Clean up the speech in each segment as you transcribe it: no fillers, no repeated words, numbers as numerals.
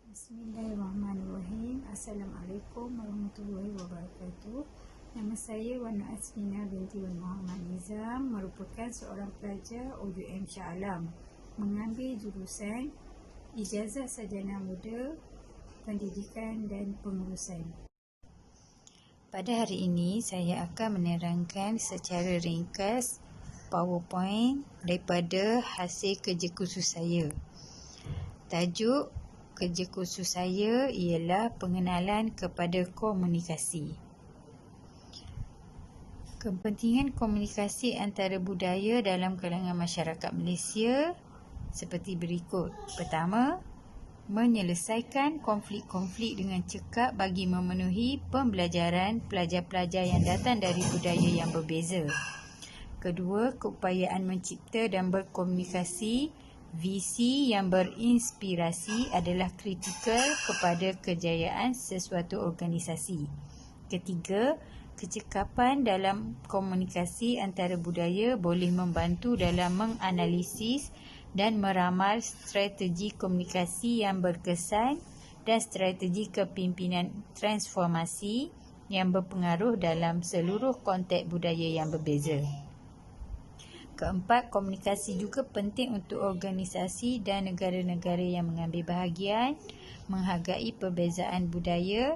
Bismillahirrahmanirrahim. Assalamualaikum warahmatullahi wabarakatuh. Nama saya Wana Asmina binti Wan Muhammad Nizam, merupakan seorang pelajar UUM Shah Alam, mengambil jurusan Ijazah Sarjana Muda Pendidikan dan Pengurusan. Pada hari ini saya akan menerangkan secara ringkas PowerPoint daripada hasil kerja kursus saya. Tajuk kerja kursus saya ialah pengenalan kepada komunikasi. Kepentingan komunikasi antara budaya dalam kalangan masyarakat Malaysia seperti berikut. Pertama, menyelesaikan konflik-konflik dengan cekap bagi memenuhi pembelajaran pelajar-pelajar yang datang dari budaya yang berbeza. Kedua, keupayaan mencipta dan berkomunikasi visi yang berinspirasi adalah kritikal kepada kejayaan sesuatu organisasi. Ketiga, kecekapan dalam komunikasi antara budaya boleh membantu dalam menganalisis dan meramal strategi komunikasi yang berkesan dan strategi kepimpinan transformasi yang berpengaruh dalam seluruh konteks budaya yang berbeza. Keempat, komunikasi juga penting untuk organisasi dan negara-negara yang mengambil bahagian menghargai perbezaan budaya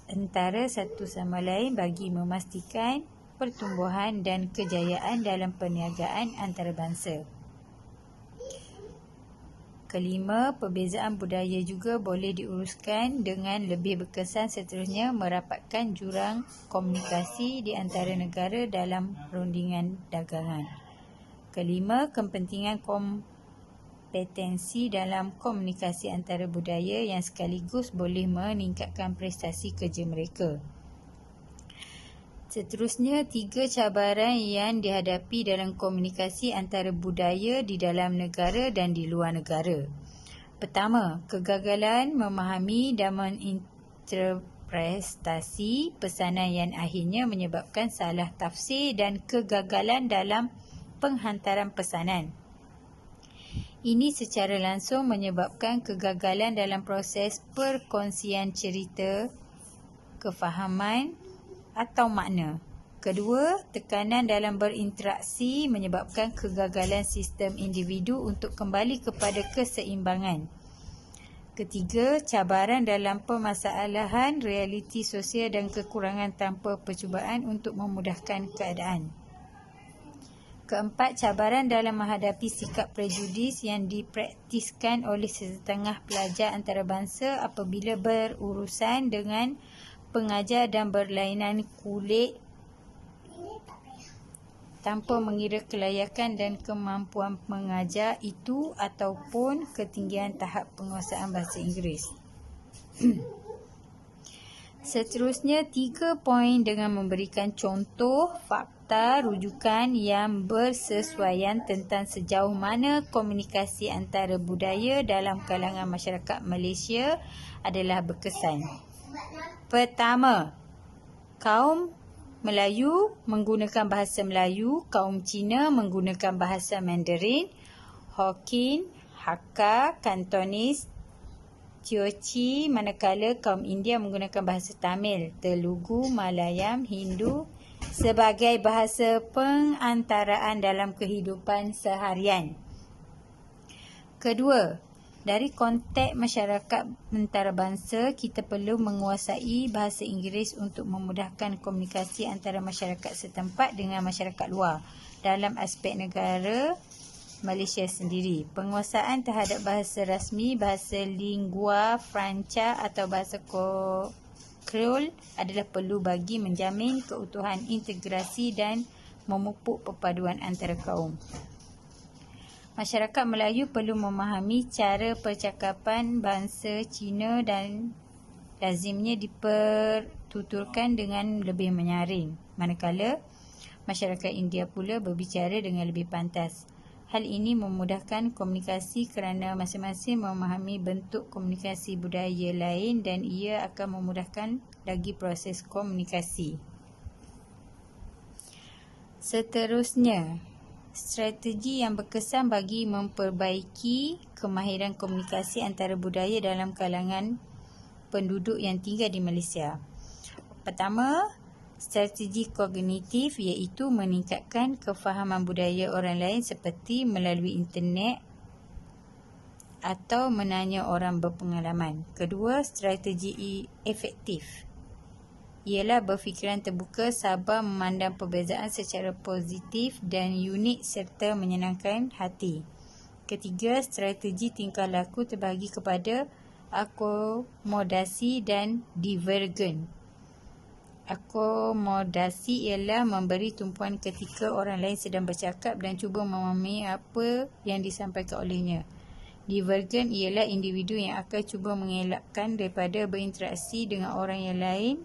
antara satu sama lain bagi memastikan pertumbuhan dan kejayaan dalam perniagaan antarabangsa. Kelima, perbezaan budaya juga boleh diuruskan dengan lebih berkesan, seterusnya merapatkan jurang komunikasi di antara negara dalam rundingan dagangan. Kelima, kepentingan kompetensi dalam komunikasi antara budaya yang sekaligus boleh meningkatkan prestasi kerja mereka. Seterusnya, 3 cabaran yang dihadapi dalam komunikasi antara budaya di dalam negara dan di luar negara. Pertama, kegagalan memahami dan menginterpretasi pesanan yang akhirnya menyebabkan salah tafsir dan kegagalan dalam penghantaran pesanan. Ini secara langsung menyebabkan kegagalan dalam proses perkongsian cerita, kefahaman atau makna. Kedua, tekanan dalam berinteraksi menyebabkan kegagalan sistem individu untuk kembali kepada keseimbangan. Ketiga, cabaran dalam permasalahan realiti sosial dan kekurangan tanpa percubaan untuk memudahkan keadaan. Keempat, cabaran dalam menghadapi sikap prejudis yang dipraktiskan oleh sesetengah pelajar antarabangsa apabila berurusan dengan pengajar dan berlainan kulit tanpa mengira kelayakan dan kemampuan mengajar itu ataupun ketinggian tahap penguasaan bahasa Inggeris. Seterusnya, 3 poin dengan memberikan contoh, fakta, rujukan yang bersesuaian tentang sejauh mana komunikasi antara budaya dalam kalangan masyarakat Malaysia adalah berkesan. Pertama, kaum Melayu menggunakan bahasa Melayu, kaum Cina menggunakan bahasa Mandarin, Hokkien, Hakka, Kantonis, Tioci, manakala kaum India menggunakan bahasa Tamil, Telugu, Malayam, Hindu sebagai bahasa pengantaraan dalam kehidupan seharian. Kedua, dari konteks masyarakat antarabangsa, kita perlu menguasai bahasa Inggeris untuk memudahkan komunikasi antara masyarakat setempat dengan masyarakat luar dalam aspek negara Malaysia sendiri. Penguasaan terhadap bahasa rasmi, bahasa lingua franca atau bahasa Kreol adalah perlu bagi menjamin keutuhan integrasi dan memupuk perpaduan antara kaum. Masyarakat Melayu perlu memahami cara percakapan bangsa Cina dan lazimnya dipertuturkan dengan lebih menyaring, manakala masyarakat India pula berbicara dengan lebih pantas. Hal ini memudahkan komunikasi kerana masing-masing memahami bentuk komunikasi budaya lain dan ia akan memudahkan lagi proses komunikasi. Seterusnya, strategi yang berkesan bagi memperbaiki kemahiran komunikasi antara budaya dalam kalangan penduduk yang tinggal di Malaysia. Pertama, strategi kognitif iaitu meningkatkan kefahaman budaya orang lain seperti melalui internet atau menanya orang berpengalaman. Kedua, strategi efektif ialah berfikiran terbuka, sabar, memandang perbezaan secara positif dan unik serta menyenangkan hati. Ketiga, strategi tingkah laku terbahagi kepada akomodasi dan divergen. Akomodasi ialah memberi tumpuan ketika orang lain sedang bercakap dan cuba memahami apa yang disampaikan olehnya. Divergen ialah individu yang akan cuba mengelakkan daripada berinteraksi dengan orang yang lain,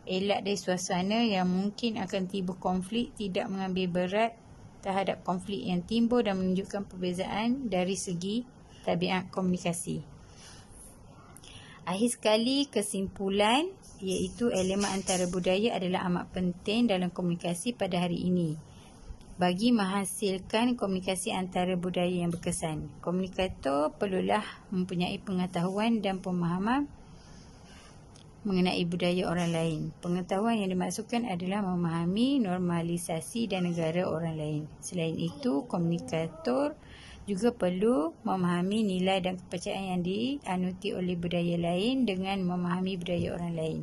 elak dari suasana yang mungkin akan timbul konflik, tidak mengambil berat terhadap konflik yang timbul dan menunjukkan perbezaan dari segi tabiat komunikasi. Akhir sekali, kesimpulan iaitu elemen antara budaya adalah amat penting dalam komunikasi pada hari ini. Bagi menghasilkan komunikasi antara budaya yang berkesan, komunikator perlulah mempunyai pengetahuan dan pemahaman mengenai budaya orang lain. Pengetahuan yang dimaksudkan adalah memahami normalisasi dan negara orang lain. Selain itu, komunikator juga perlu memahami nilai dan kepercayaan yang dianuti oleh budaya lain dengan memahami budaya orang lain.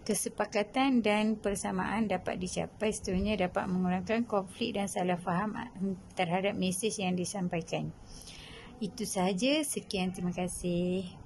Kesepakatan dan persamaan dapat dicapai, seterusnya dapat mengurangkan konflik dan salah faham terhadap mesej yang disampaikan. Itu sahaja, sekian, terima kasih.